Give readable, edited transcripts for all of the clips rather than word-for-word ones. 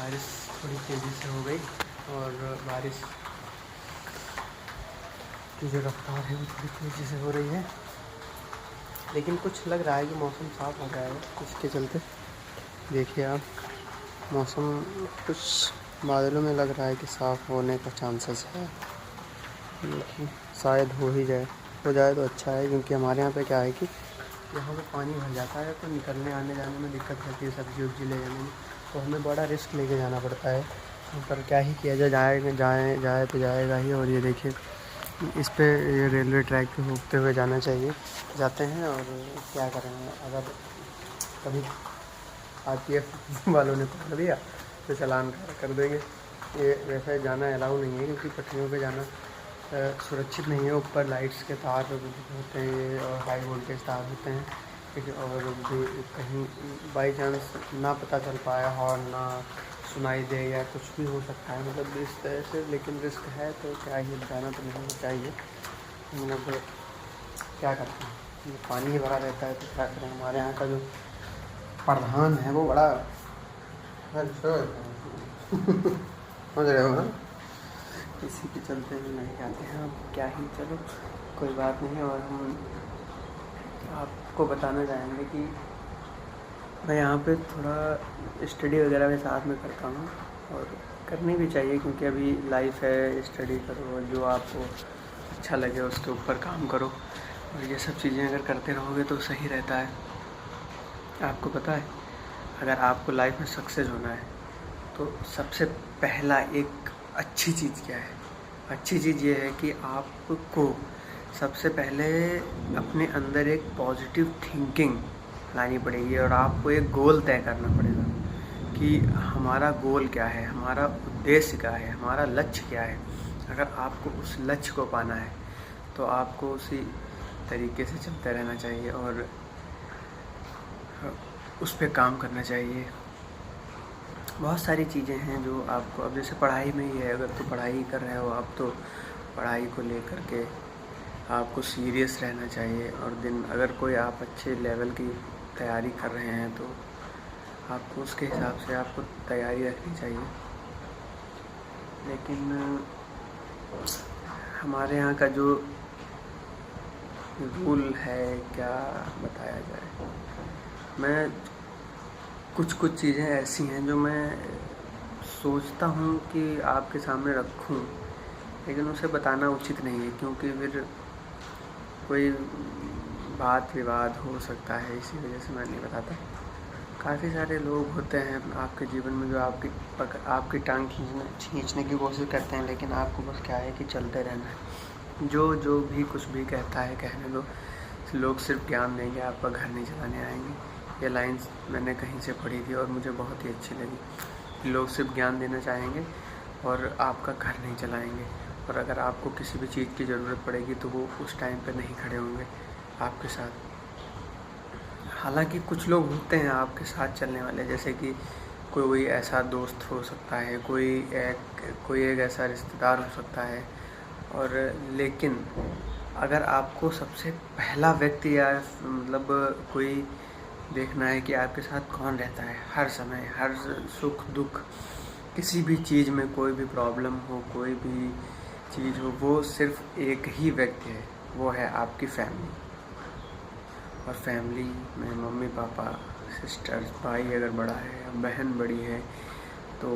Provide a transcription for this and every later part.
बारिश थोड़ी तेज़ी से हो गई और बारिश की जो रफ्तार है वो थोड़ी तेज़ी से हो रही है, लेकिन कुछ लग रहा है कि मौसम साफ़ हो जाएगा इसके चलते। देखिए आप, मौसम कुछ बादलों में लग रहा है कि साफ़ होने का चांसेस है, लेकिन शायद हो जाए तो अच्छा है, क्योंकि हमारे यहाँ पे क्या है कि यहाँ पे पानी भर जाता है तो निकलने आने जाने में दिक्कत रहती है, सब्जी वब्जी ले जाने में, तो हमें बड़ा रिस्क लेके जाना पड़ता है। पर क्या ही किया जाए तो जाएगा ही। और ये देखिए, इस पे ये रेलवे ट्रैक पे होते हुए जाना चाहिए, जाते हैं और क्या करेंगे, अगर कभी RPF वालों ने पकड़ दिया तो चालान कर देंगे। ये वैसे जाना अलाउ नहीं है, क्योंकि पटरियों पे जाना सुरक्षित नहीं है। ऊपर लाइट्स के तार होते हैं ये, और हाई वोल्टेज तार होते हैं, ठीक है। और भी कहीं बाई चांस ना पता चल पाया, हॉर्न ना सुनाई दे या कुछ भी हो सकता है, मतलब इस तरह से। लेकिन रिस्क है तो क्या ही, जाना तो नहीं चाहिए, मतलब क्या करते हैं, पानी ही भरा रहता है तो क्या करें। हमारे यहाँ का जो प्रधान है वो बड़ा समझ रहे हो ना, इसी के चलते हम नहीं जाते हैं। अब क्या ही, चलो कोई बात नहीं। और हम आपको बताना चाहेंगे कि मैं यहाँ पे थोड़ा स्टडी वगैरह भी साथ में करता हूँ, और करनी भी चाहिए, क्योंकि अभी लाइफ है, स्टडी करो, जो आपको अच्छा लगे उसके ऊपर काम करो, और ये सब चीज़ें अगर करते रहोगे तो सही रहता है। आपको पता है, अगर आपको लाइफ में सक्सेस होना है तो सबसे पहला एक अच्छी चीज़ क्या है? अच्छी चीज़ ये है कि आपको सबसे पहले अपने अंदर एक पॉजिटिव थिंकिंग लानी पड़ेगी, और आपको एक गोल तय करना पड़ेगा कि हमारा गोल क्या है, हमारा उद्देश्य क्या है, हमारा लक्ष्य क्या है। अगर आपको उस लक्ष्य को पाना है तो आपको उसी तरीके से चलते रहना चाहिए और उस पर काम करना चाहिए। बहुत सारी चीज़ें हैं जो आपको, अब जैसे पढ़ाई में ही है, अगर तो पढ़ाई कर रहे हो आप तो पढ़ाई को लेकर के आपको सीरियस रहना चाहिए। और अगर कोई आप अच्छे लेवल की तैयारी कर रहे हैं तो आपको उसके हिसाब से आपको तैयारी रखनी चाहिए। लेकिन हमारे यहाँ का जो रूल है, क्या बताया जाए, मैं कुछ चीज़ें ऐसी हैं जो मैं सोचता हूँ कि आपके सामने रखूँ, लेकिन उसे बताना उचित नहीं है, क्योंकि फिर कोई बात विवाद हो सकता है, इसी वजह से मैं नहीं बताता। काफ़ी सारे लोग होते हैं आपके जीवन में जो आपकी टांग खींचने की कोशिश करते हैं, लेकिन आपको बस क्या है कि चलते रहना है। जो भी कुछ भी कहता है कहने दो, लोग सिर्फ ज्ञान देंगे, आपका घर नहीं चलाने आएंगे। ये लाइन्स मैंने कहीं से पढ़ी थी और मुझे बहुत ही अच्छी लगी। लोग सिर्फ ज्ञान देना चाहेंगे और आपका घर नहीं चलाएंगे, और अगर आपको किसी भी चीज़ की ज़रूरत पड़ेगी तो वो उस टाइम पे नहीं खड़े होंगे आपके साथ। हालांकि कुछ लोग होते हैं आपके साथ चलने वाले, जैसे कि कोई ऐसा दोस्त हो सकता है, कोई एक ऐसा रिश्तेदार हो सकता है, और लेकिन अगर आपको सबसे पहला व्यक्ति या मतलब कोई देखना है कि आपके साथ कौन रहता है हर समय, हर सुख दुख, किसी भी चीज़ में कोई भी प्रॉब्लम हो, कोई भी चीज़ हो, वो सिर्फ एक ही व्यक्ति है, वो है आपकी फैमिली। और फैमिली में मम्मी पापा, सिस्टर्स, भाई अगर बड़ा है, बहन बड़ी है, तो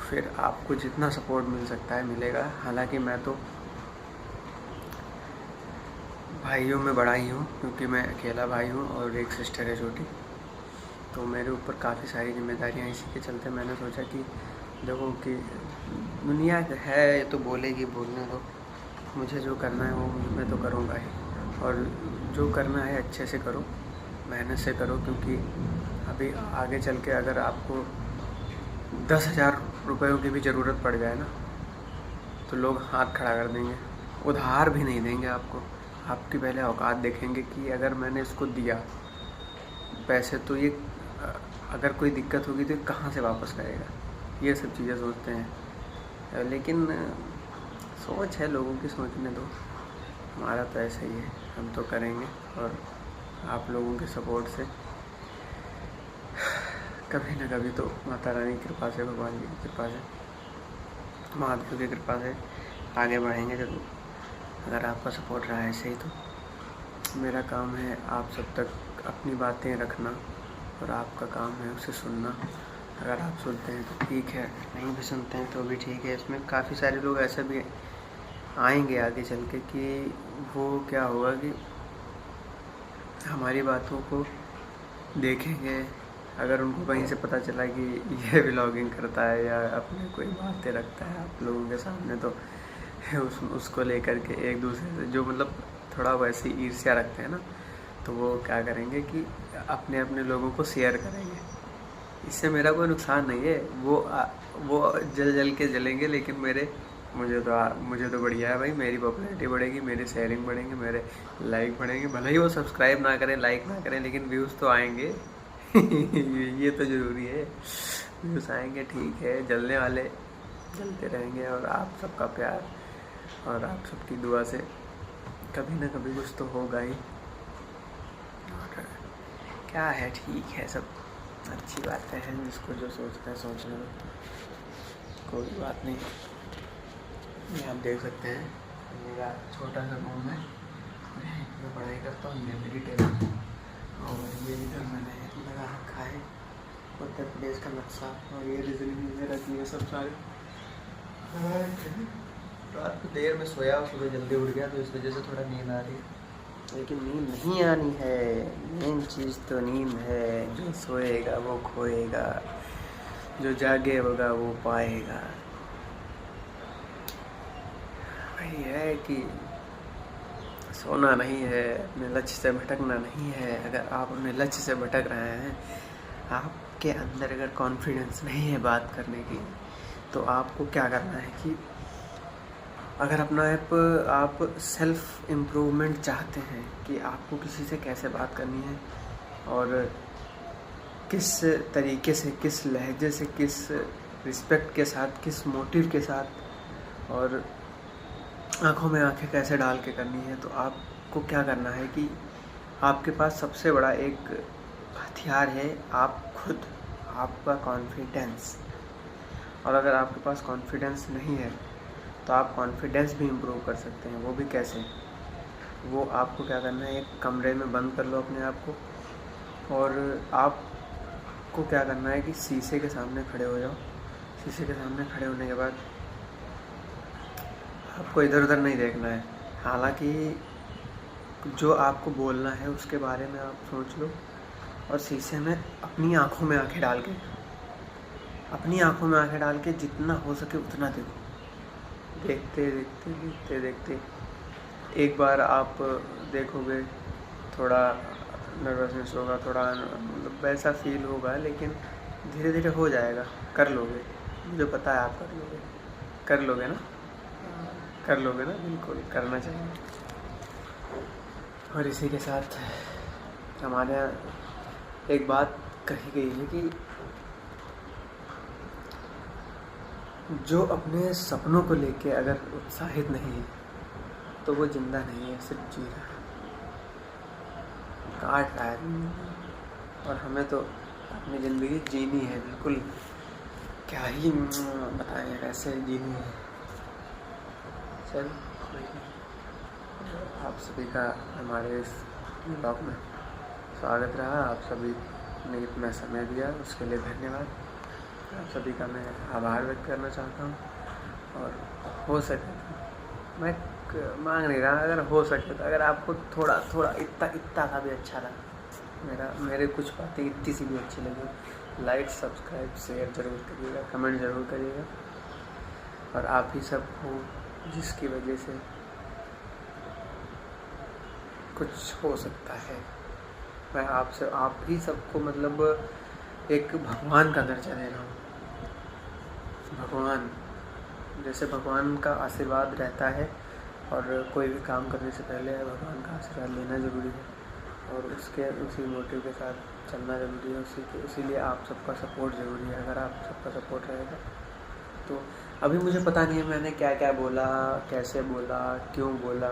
फिर आपको जितना सपोर्ट मिल सकता है मिलेगा। हालांकि मैं तो भाइयों में बड़ा ही हूँ, क्योंकि मैं अकेला भाई हूँ और एक सिस्टर है छोटी, तो मेरे ऊपर काफ़ी सारी जिम्मेदारियाँ। इसी के चलते मैंने सोचा कि देखो कि दुनिया है तो बोलेगी, बोलने दो, मुझे जो करना है वो मैं तो करूँगा ही, और जो करना है अच्छे से करो, मेहनत से करो, क्योंकि अभी आगे चल के अगर आपको 10,000 रुपयों की भी ज़रूरत पड़ जाए ना, तो लोग हाथ खड़ा कर देंगे, उधार भी नहीं देंगे आपको। आपकी पहले औकात देखेंगे कि अगर मैंने इसको दिया पैसे तो ये अगर कोई दिक्कत होगी तो कहाँ से वापस करेगा, ये सब चीज़ें सोचते हैं। लेकिन सोच है लोगों की, सोचने दो, हमारा तो ऐसा ही है, हम तो करेंगे और आप लोगों के सपोर्ट से कभी ना कभी तो माता रानी की कृपा से, भगवान जी की कृपा से, महादेव की कृपा से आगे बढ़ेंगे जरूर। अगर आपका सपोर्ट रहा है ऐसे ही तो मेरा काम है आप सब तक अपनी बातें रखना और आपका काम है उसे सुनना। अगर आप सुनते हैं तो ठीक है, नहीं भी सुनते हैं तो भी ठीक है। इसमें काफ़ी सारे लोग ऐसे भी आएंगे आगे चल के कि वो क्या होगा कि हमारी बातों को देखेंगे, अगर उनको कहीं से पता चला कि ये व्लॉगिंग करता है या अपने कोई बातें रखता है आप लोगों के सामने, तो उसको लेकर के एक दूसरे से जो मतलब थोड़ा वैसी ईर्ष्या रखते हैं ना, तो वो क्या करेंगे कि अपने अपने लोगों को शेयर करेंगे। इससे मेरा कोई नुकसान नहीं है, वो जल के जलेंगे, लेकिन मुझे तो बढ़िया है भाई। मेरी पॉपुलैरिटी बढ़ेगी, मेरी शेयरिंग बढ़ेंगे, मेरे लाइक बढ़ेंगे। भले ही वो सब्सक्राइब ना करें, लाइक ना करें, लेकिन व्यूज़ तो आएंगे। ये तो ज़रूरी है, व्यूज़ आएंगे, ठीक है। जलने वाले जलते रहेंगे, और आप सबका प्यार और आप सबकी दुआ से कभी ना कभी कुछ तो होगा ही। और क्या है, ठीक है, सब अच्छी बातें हैं। जिसको जो सोचना है सोचने में कोई बात नहीं। ये आप देख सकते हैं, मेरा छोटा सा रूम है, मैं पढ़ाई करता हूँ। ये मेरी टेबल और ये इधर मैंने लगा रखा है उत्तर प्रदेश का नक्शा, और ये रीजनिंग में रखी है सब सारे। रात को देर में सोया, सुबह जल्दी उठ गया, तो इस वजह से थोड़ा नींद आ रही है। लेकिन नींद नहीं आनी है, मेन चीज़ तो नींद है। जो सोएगा वो खोएगा, जो जागे होगा वो पाएगा। वही है कि सोना नहीं है, अपने लक्ष्य से भटकना नहीं है। अगर आप अपने लक्ष्य से भटक रहे हैं, आपके अंदर अगर कॉन्फिडेंस नहीं है बात करने की, तो आपको क्या करना है कि अगर अपना आप सेल्फ इम्प्रूवमेंट चाहते हैं कि आपको किसी से कैसे बात करनी है और किस तरीके से, किस लहजे से, किस रिस्पेक्ट के साथ, किस मोटिव के साथ, और आँखों में आँखें कैसे डाल के करनी है, तो आपको क्या करना है कि आपके पास सबसे बड़ा एक हथियार है आप खुद, आपका कॉन्फिडेंस। और अगर आपके पास कॉन्फिडेंस नहीं है तो आप कॉन्फिडेंस भी इम्प्रूव कर सकते हैं। वो भी कैसे? वो आपको क्या करना है, एक कमरे में बंद कर लो अपने आप को, और आपको क्या करना है कि शीशे के सामने खड़े हो जाओ। शीशे के सामने खड़े होने के बाद आपको इधर उधर नहीं देखना है। हालांकि जो आपको बोलना है उसके बारे में आप सोच लो, और शीशे में अपनी आँखों में आँखें डाल के, जितना हो सके उतना देखो। देखते देखते देखते देखते एक बार आप देखोगे, थोड़ा नर्वसनेस होगा, थोड़ा मतलब वैसा फील होगा, लेकिन धीरे धीरे हो जाएगा। कर लोगे, मुझे पता है आप कर लोगे ना, बिल्कुल करना चाहिए। और इसी के साथ हमारे यहाँ एक बात कही गई है कि जो अपने सपनों को लेके अगर उत्साहित नहीं है तो वो जिंदा नहीं है, सिर्फ जी रहा है, काट रहा है। और हमें तो अपनी ज़िंदगी जीनी है, बिल्कुल क्या ही बताएं, ऐसे जीनी है। चल, आप सभी का हमारे इस ब्लॉग में स्वागत रहा। आप सभी ने इतना समय दिया, उसके लिए धन्यवाद। आप सभी का मैं आभार व्यक्त करना चाहता हूँ। और हो सके तो मैं मांग नहीं रहा, अगर हो सके तो अगर आपको थोड़ा इतना सा भी अच्छा लगा, मेरे कुछ बातें इतनी सी भी अच्छी लगी, लाइक, सब्सक्राइब, शेयर ज़रूर करिएगा, कमेंट ज़रूर करिएगा। और आप ही सब हो जिसकी वजह से कुछ हो सकता है। मैं आप ही सबको मतलब एक भगवान का दर्जा दे रहा हूँ। भगवान, जैसे भगवान का आशीर्वाद रहता है, और कोई भी काम करने से पहले भगवान का आशीर्वाद लेना ज़रूरी है, और उसी मोटिव के साथ चलना ज़रूरी है। इसीलिए आप सबका सपोर्ट ज़रूरी है। अगर आप सबका सपोर्ट रहेगा तो अभी मुझे पता नहीं है मैंने क्या क्या बोला, कैसे बोला, क्यों बोला,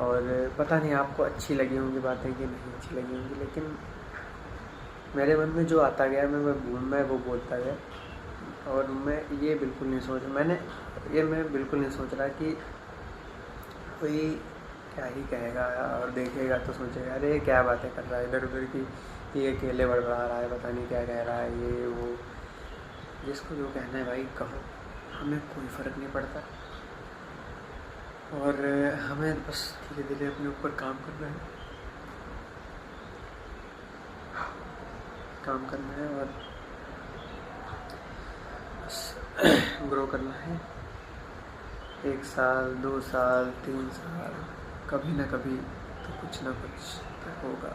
और पता नहीं आपको अच्छी लगी होंगी बातें कि नहीं अच्छी लगी होंगी, लेकिन मेरे मन में जो आता गया मैं वो बोलता गया। और मैं ये बिल्कुल नहीं सोच मैं बिल्कुल नहीं सोच रहा कि कोई क्या ही कहेगा और देखेगा तो सोचेगा अरे क्या बातें कर रहा है इधर उधर की, ये अकेले बड़बड़ा रहा है, पता नहीं क्या कह रहा है ये वो। जिसको जो कहना है भाई कहो, हमें कोई फ़र्क नहीं पड़ता। और हमें बस धीरे धीरे अपने ऊपर काम करना है और ग्रो करना है। 1 साल 2 साल 3 साल कभी ना कभी तो कुछ ना कुछ तो होगा।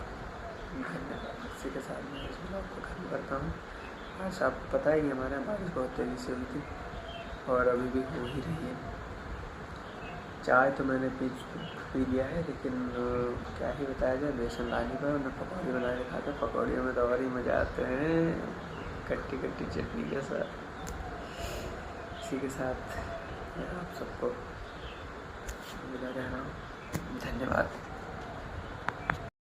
धन्यवाद। इसी के साथ मैं इस ब्लॉग को खत्म करता हूँ। आज आपको पता है कि हमारे यहाँ बारिश बहुत तेज़ी से हुई थी और अभी भी हो ही रही है। चाय तो मैंने पी लिया है, लेकिन क्या ही बताया जाए, बेसन लाने पर उन्हें पकौड़ी बना के खाते। पकौड़ियों में तो और ही मज़ा आते हैं, खट्टी खट्टी चटनी के साथ। इसी के साथ मैं आप सबको विदा कह रहा हूँ। धन्यवाद।